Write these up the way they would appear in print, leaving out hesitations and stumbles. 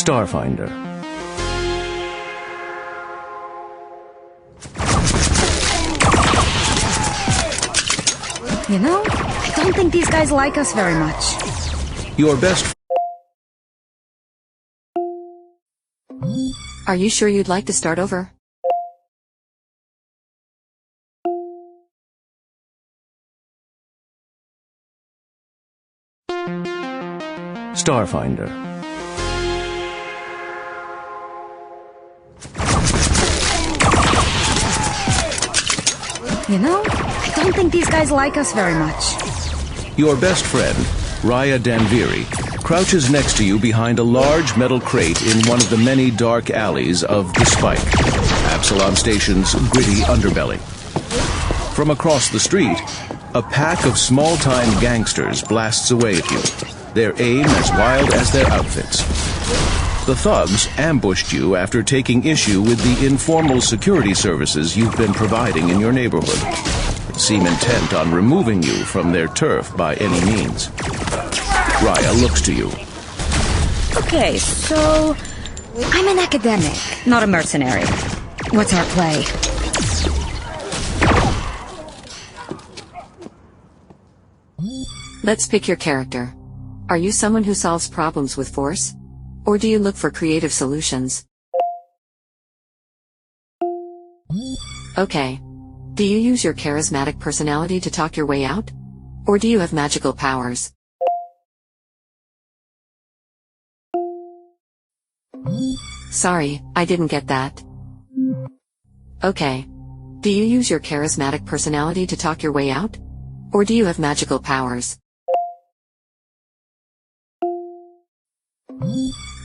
Starfinder. You know, I don't think these guys like us very much. Your best... Are you sure you'd like to start over? Starfinder. You know, I don't think these guys like us very much. Your best friend, Raya Danviri, crouches next to you behind a large metal crate in one of the many dark alleys of The Spike, Absalom Station's gritty underbelly. From across the street, a pack of small-time gangsters blasts away at you, their aim as wild as their outfits. The thugs ambushed you after taking issue with the informal security services you've been providing in your neighborhood, but seem intent on removing you from their turf by any means. Raya looks to you. Okay, so... I'm an academic, not a mercenary. What's our play? Let's pick your character. Are you someone who solves problems with force? Or do you look for creative solutions? Okay. Do you use your charismatic personality to talk your way out? Or do you have magical powers? Sorry, I didn't get that. Okay. Do you use your charismatic personality to talk your way out? Or do you have magical powers?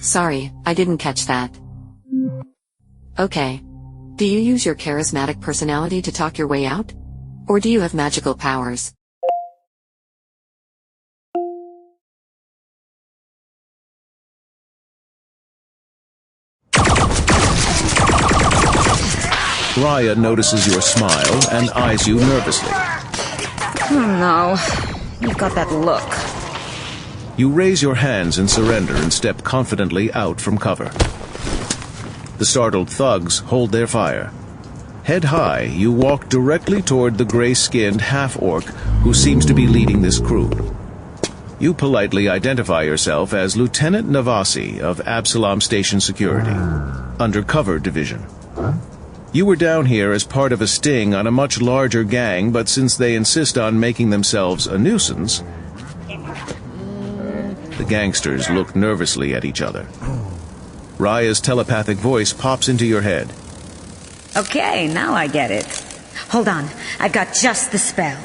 Sorry, I didn't catch that. Okay. Do you use your charismatic personality to talk your way out? Or do you have magical powers? Raya notices your smile and eyes you nervously. Oh no, you've got that look. You raise your hands in surrender and step confidently out from cover. The startled thugs hold their fire. Head high, you walk directly toward the gray-skinned half-orc who seems to be leading this crew. You politely identify yourself as Lieutenant Navasi of Absalom Station Security, Undercover Division. You were down here as part of a sting on a much larger gang, but since they insist on making themselves a nuisance... The gangsters look nervously at each other. Raya's telepathic voice pops into your head. Okay, now I get it. Hold on, I've got just the spell.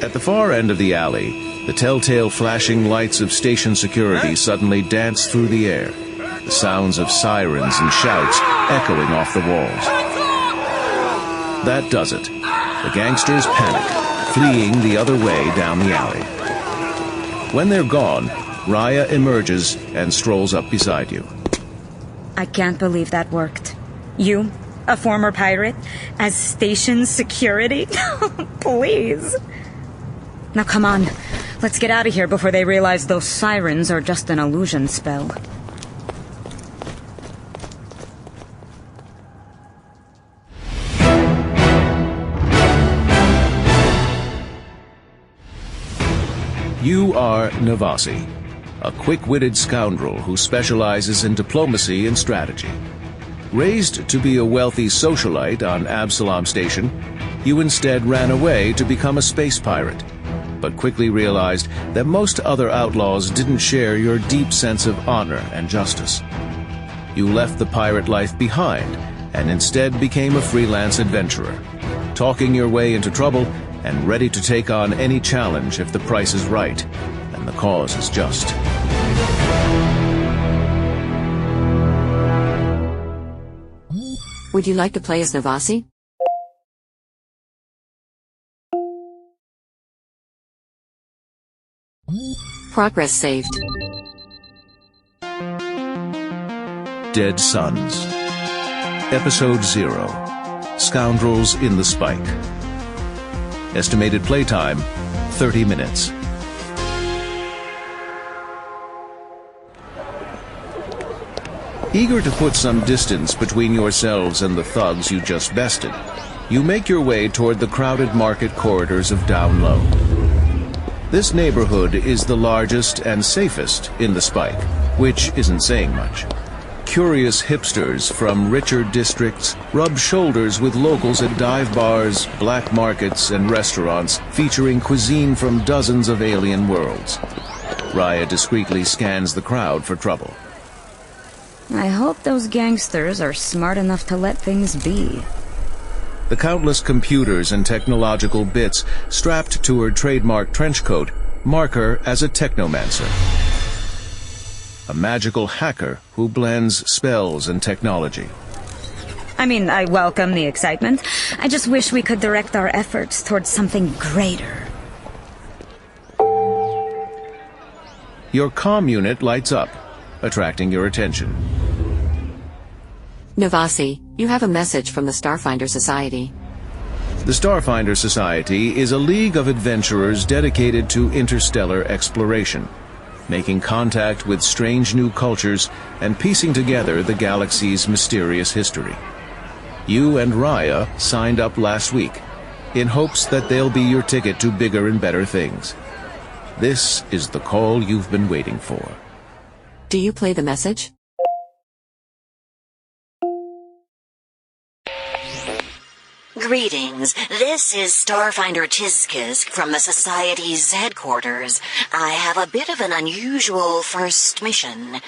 At the far end of the alley, the telltale flashing lights of station security suddenly dance through the air, the sounds of sirens and shouts echoing off the walls. That does it. The gangsters panic, fleeing the other way down the alley. When they're gone, Raya emerges and strolls up beside you. I can't believe that worked. You, a former pirate, as station security? Please. Now come on, let's get out of here before they realize those sirens are just an illusion spell. You are Navasi, a quick-witted scoundrel who specializes in diplomacy and strategy. Raised to be a wealthy socialite on Absalom Station, you instead ran away to become a space pirate, but quickly realized that most other outlaws didn't share your deep sense of honor and justice. You left the pirate life behind and instead became a freelance adventurer, talking your way into trouble and ready to take on any challenge if the price is right and the cause is just. Would you like to play as Navasi? Progress saved. Dead Sons. Episode 0. Scoundrels in the Spike. Estimated playtime, 30 minutes. Eager to put some distance between yourselves and the thugs you just bested, you make your way toward the crowded market corridors of Down Low. This neighborhood is the largest and safest in the Spike, which isn't saying much. Curious hipsters from richer districts rub shoulders with locals at dive bars, black markets, and restaurants featuring cuisine from dozens of alien worlds. Raya discreetly scans the crowd for trouble. I hope those gangsters are smart enough to let things be. The countless computers and technological bits strapped to her trademark trench coat mark her as a technomancer. A magical hacker who blends spells and technology. I mean, I welcome the excitement. I just wish we could direct our efforts towards something greater. Your comm unit lights up, attracting your attention. Navasi, you have a message from the Starfinder Society. The Starfinder Society is a league of adventurers dedicated to interstellar exploration, making contact with strange new cultures and piecing together the galaxy's mysterious history. You and Raya signed up last week, in hopes that they'll be your ticket to bigger and better things. This is the call you've been waiting for. Do you play the message? Greetings. This is Starfinder Chizkisk from the Society's headquarters. I have a bit of an unusual first mission.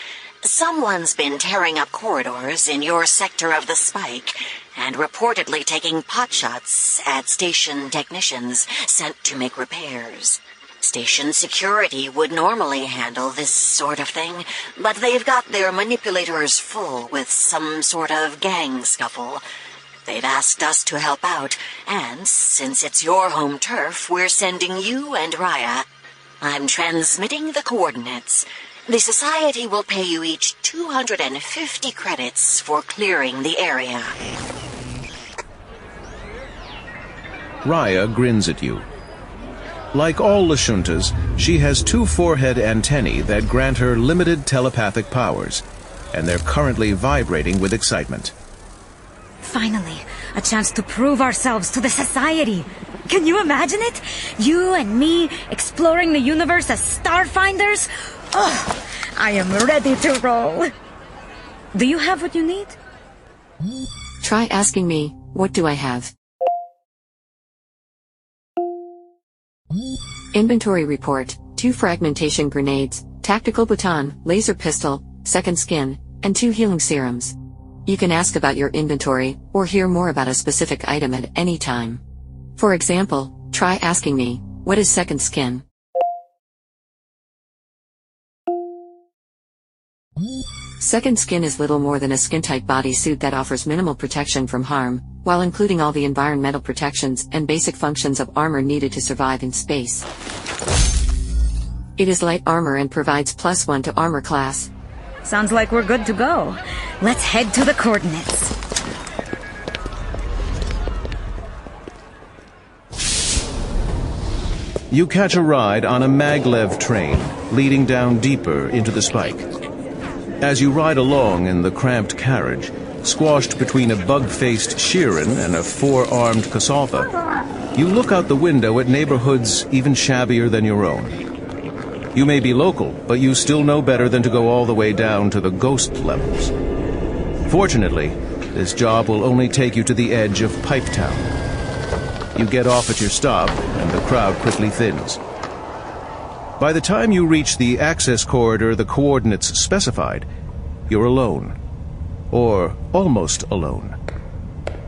Someone's been tearing up corridors in your sector of the Spike and reportedly taking potshots at station technicians sent to make repairs. Station security would normally handle this sort of thing, but they've got their manipulators full with some sort of gang scuffle. They've asked us to help out, and since it's your home turf, we're sending you and Raya. I'm transmitting the coordinates. The Society will pay you each 250 credits for clearing the area. Raya grins at you. Like all Lashuntas, she has two forehead antennae that grant her limited telepathic powers, and they're currently vibrating with excitement. Finally, a chance to prove ourselves to the Society. Can you imagine it? You and me exploring the universe as Starfinders? Oh, I am ready to roll. Do you have what you need? Try asking me, what do I have? Inventory report, 2 fragmentation grenades, tactical baton, laser pistol, second skin, and 2 healing serums. You can ask about your inventory, or hear more about a specific item at any time. For example, try asking me, what is second skin? Second skin is little more than a skin-tight bodysuit that offers minimal protection from harm, while including all the environmental protections and basic functions of armor needed to survive in space. It is light armor and provides +1 to armor class. Sounds like we're good to go. Let's head to the coordinates. You catch a ride on a maglev train, leading down deeper into the Spike. As you ride along in the cramped carriage, squashed between a bug-faced Sheeran and a 4-armed Kasaltha, you look out the window at neighborhoods even shabbier than your own. You may be local, but you still know better than to go all the way down to the ghost levels. Fortunately, this job will only take you to the edge of Pipe Town. You get off at your stop, and the crowd quickly thins. By the time you reach the access corridor the coordinates specified, you're alone. Or almost alone.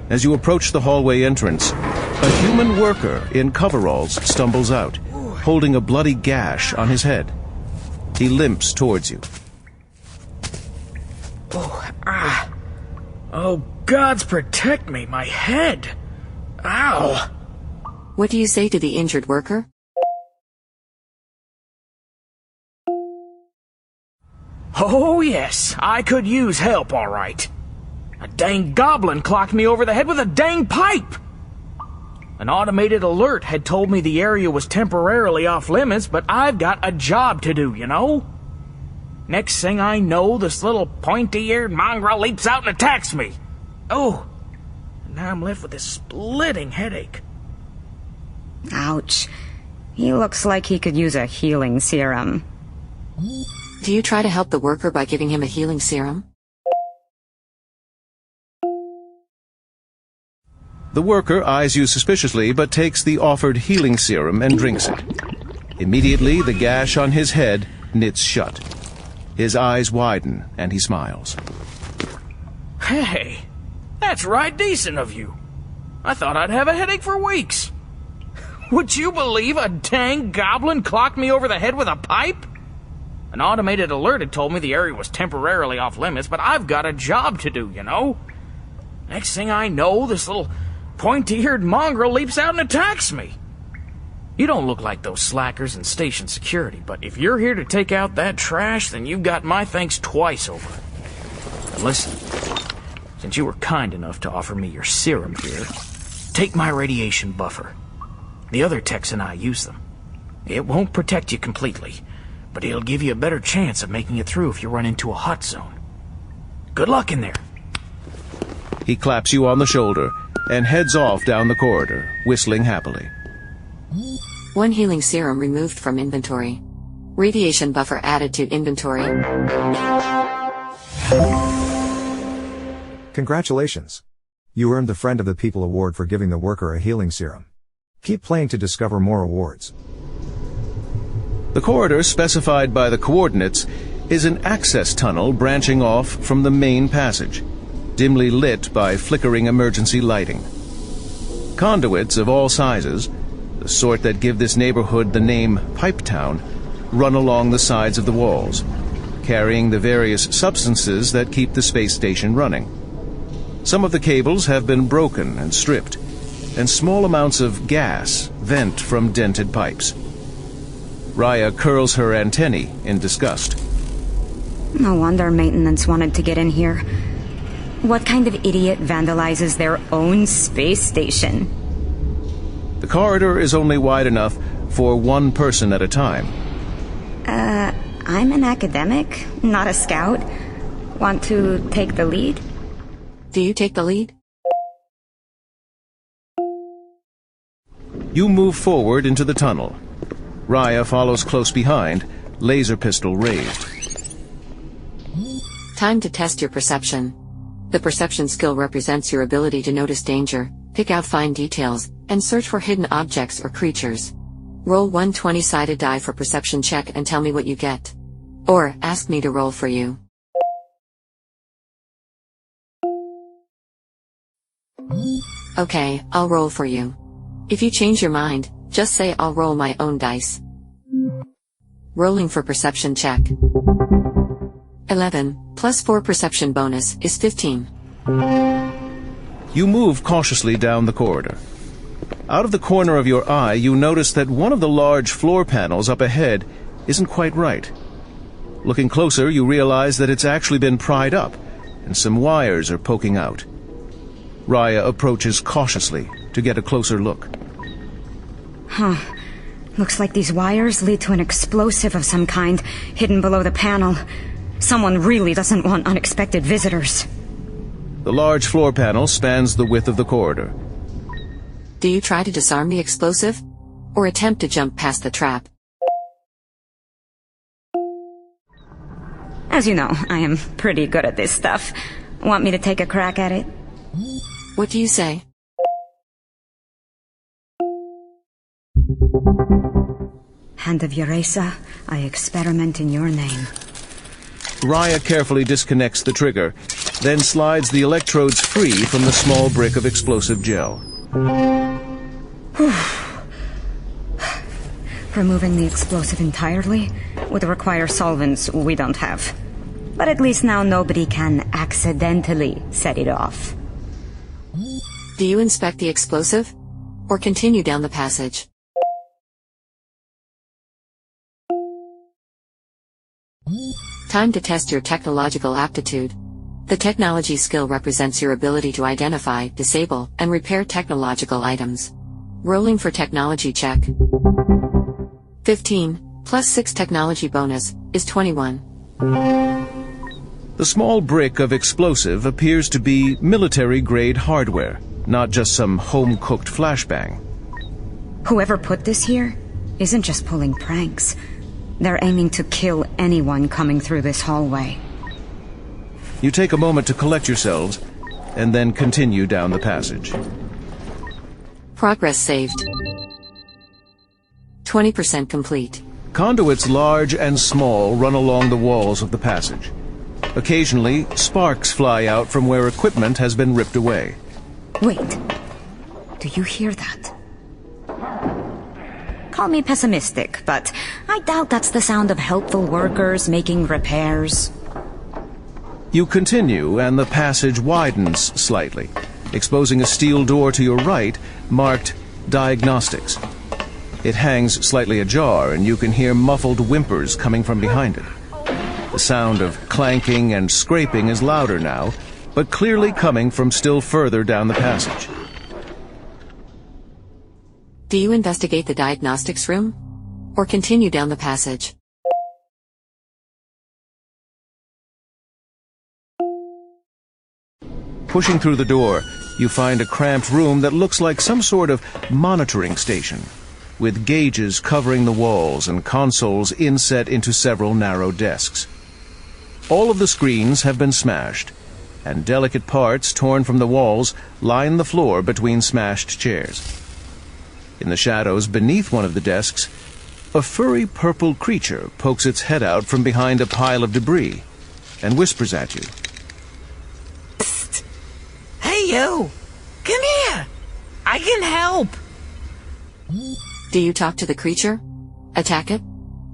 As you approach the hallway entrance, a human worker in coveralls stumbles out, holding a bloody gash on his head. He limps towards you. Oh, gods protect me, my head! Ow! What do you say to the injured worker? Oh yes, I could use help, all right. A dang goblin clocked me over the head with a dang pipe! An automated alert had told me the area was temporarily off limits, but I've got a job to do, you know? Next thing I know, this little pointy-eared mongrel leaps out and attacks me. Oh, and now I'm left with this splitting headache. Ouch. He looks like he could use a healing serum. Do you try to help the worker by giving him a healing serum? The worker eyes you suspiciously but takes the offered healing serum and drinks it. Immediately, the gash on his head knits shut. His eyes widen and he smiles. Hey, that's right decent of you. I thought I'd have a headache for weeks. Would you believe a dang goblin clocked me over the head with a pipe? An automated alert had told me the area was temporarily off limits, but I've got a job to do, you know? Next thing I know, this little pointy-eared mongrel leaps out and attacks me. You don't look like those slackers in station security, but if you're here to take out that trash, then you've got my thanks twice over. And listen, since you were kind enough to offer me your serum here, take my radiation buffer. The other techs and I use them. It won't protect you completely, but it'll give you a better chance of making it through if you run into a hot zone. Good luck in there. He claps you on the shoulder and heads off down the corridor, whistling happily. 1 healing serum removed from inventory. Radiation buffer added to inventory. Congratulations. You earned the Friend of the People award for giving the worker a healing serum. Keep playing to discover more awards. The corridor specified by the coordinates is an access tunnel branching off from the main passage, dimly lit by flickering emergency lighting. Conduits of all sizes, the sort that give this neighborhood the name Pipe Town, run along the sides of the walls, carrying the various substances that keep the space station running. Some of the cables have been broken and stripped, and small amounts of gas vent from dented pipes. Raya curls her antennae in disgust. No wonder maintenance wanted to get in here. What kind of idiot vandalizes their own space station? The corridor is only wide enough for one person at a time. I'm an academic, not a scout. Want to take the lead? Do you take the lead? You move forward into the tunnel. Raya follows close behind, laser pistol raised. Time to test your perception. The perception skill represents your ability to notice danger, pick out fine details, and search for hidden objects or creatures. Roll 1 20-sided die for perception check and tell me what you get. Or, ask me to roll for you. Okay, I'll roll for you. If you change your mind, just say I'll roll my own dice. Rolling for perception check. 11, plus 4 perception bonus is 15. You move cautiously down the corridor. Out of the corner of your eye, you notice that one of the large floor panels up ahead isn't quite right. Looking closer, you realize that it's actually been pried up, and some wires are poking out. Raya approaches cautiously to get a closer look. Looks like these wires lead to an explosive of some kind hidden below the panel. Someone really doesn't want unexpected visitors. The large floor panel spans the width of the corridor. Do you try to disarm the explosive? Or attempt to jump past the trap? As you know, I am pretty good at this stuff. Want me to take a crack at it? What do you say? Hand of Eureka, I experiment in your name. Raya carefully disconnects the trigger, then slides the electrodes free from the small brick of explosive gel. Removing the explosive entirely would require solvents we don't have. But at least now nobody can accidentally set it off. Do you inspect the explosive? Or continue down the passage? Time to test your technological aptitude. The technology skill represents your ability to identify, disable, and repair technological items. Rolling for technology check. 15, plus 6 technology bonus, is 21. The small brick of explosive appears to be military-grade hardware, not just some home-cooked flashbang. Whoever put this here isn't just pulling pranks. They're aiming to kill anyone coming through this hallway. You take a moment to collect yourselves, and then continue down the passage. Progress saved. 20% complete. Conduits large and small run along the walls of the passage. Occasionally, sparks fly out from where equipment has been ripped away. Wait. Do you hear that? Call me pessimistic, but I doubt that's the sound of helpful workers making repairs. You continue, and the passage widens slightly, exposing a steel door to your right marked Diagnostics. It hangs slightly ajar, and you can hear muffled whimpers coming from behind it. The sound of clanking and scraping is louder now, but clearly coming from still further down the passage. Do you investigate the diagnostics room? Or continue down the passage? Pushing through the door, you find a cramped room that looks like some sort of monitoring station, with gauges covering the walls and consoles inset into several narrow desks. All of the screens have been smashed, and delicate parts torn from the walls line the floor between smashed chairs. In the shadows beneath one of the desks, a furry purple creature pokes its head out from behind a pile of debris and whispers at you. Psst! Hey, you! Come here! I can help! Do you talk to the creature? Attack it?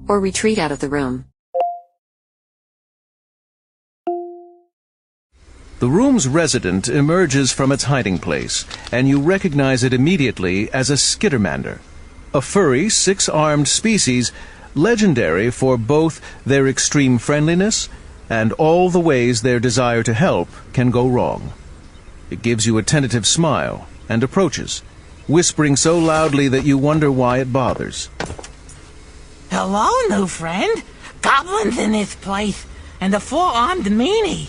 Or retreat out of the room? The room's resident emerges from its hiding place, and you recognize it immediately as a skittermander, a furry, six-armed species legendary for both their extreme friendliness and all the ways their desire to help can go wrong. It gives you a tentative smile and approaches, whispering so loudly that you wonder why it bothers. Hello, new friend. Goblins in this place, and a four-armed meanie.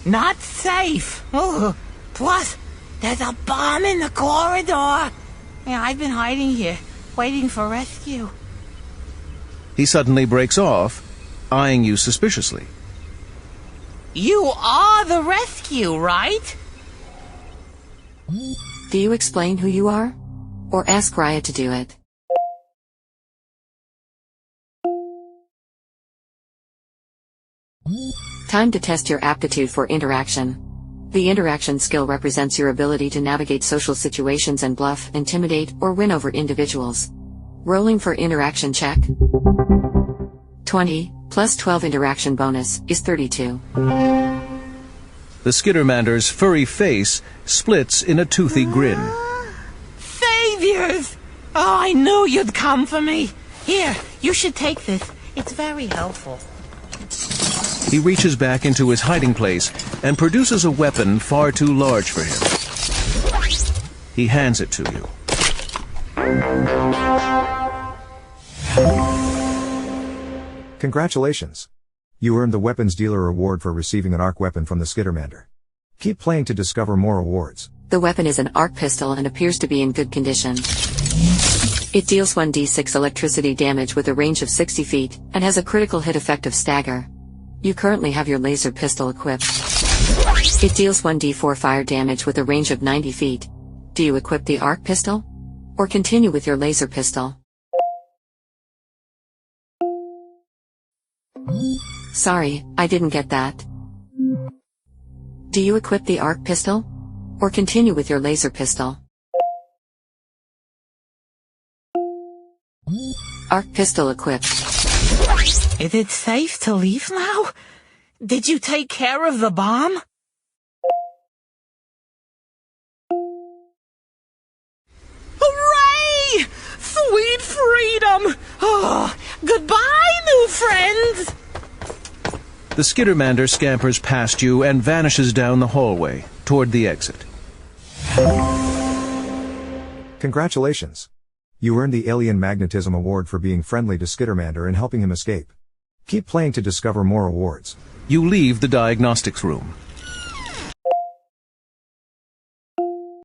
Not safe. Oh, plus, there's a bomb in the corridor. Yeah, I've been hiding here, waiting for rescue. He suddenly breaks off, eyeing you suspiciously. You are the rescue, right? Do you explain who you are? Or ask Raya to do it? Time to test your aptitude for interaction. The interaction skill represents your ability to navigate social situations and bluff, intimidate, or win over individuals. Rolling for interaction check. 20, plus 12 interaction bonus, is 32. The skittermander's furry face splits in a toothy grin. Saviors! Oh, I knew you'd come for me. Here, you should take this. It's very helpful. He reaches back into his hiding place and produces a weapon far too large for him. He hands it to you. Congratulations. You earned the Weapons Dealer Award for receiving an arc weapon from the Skittermander. Keep playing to discover more awards. The weapon is an arc pistol and appears to be in good condition. It deals 1d6 electricity damage with a range of 60 feet, and has a critical hit effect of stagger. You currently have your laser pistol equipped. It deals 1d4 fire damage with a range of 90 feet. Do you equip the arc pistol? Or continue with your laser pistol? Sorry, I didn't get that. Do you equip the arc pistol? Or continue with your laser pistol? Arc pistol equipped. Is it safe to leave now? Did you take care of the bomb? Hooray! Sweet freedom! Oh, goodbye, new friends! The skittermander scampers past you and vanishes down the hallway, toward the exit. Congratulations. You earned the Alien Magnetism Award for being friendly to Skittermander and helping him escape. Keep playing to discover more awards. You leave the diagnostics room.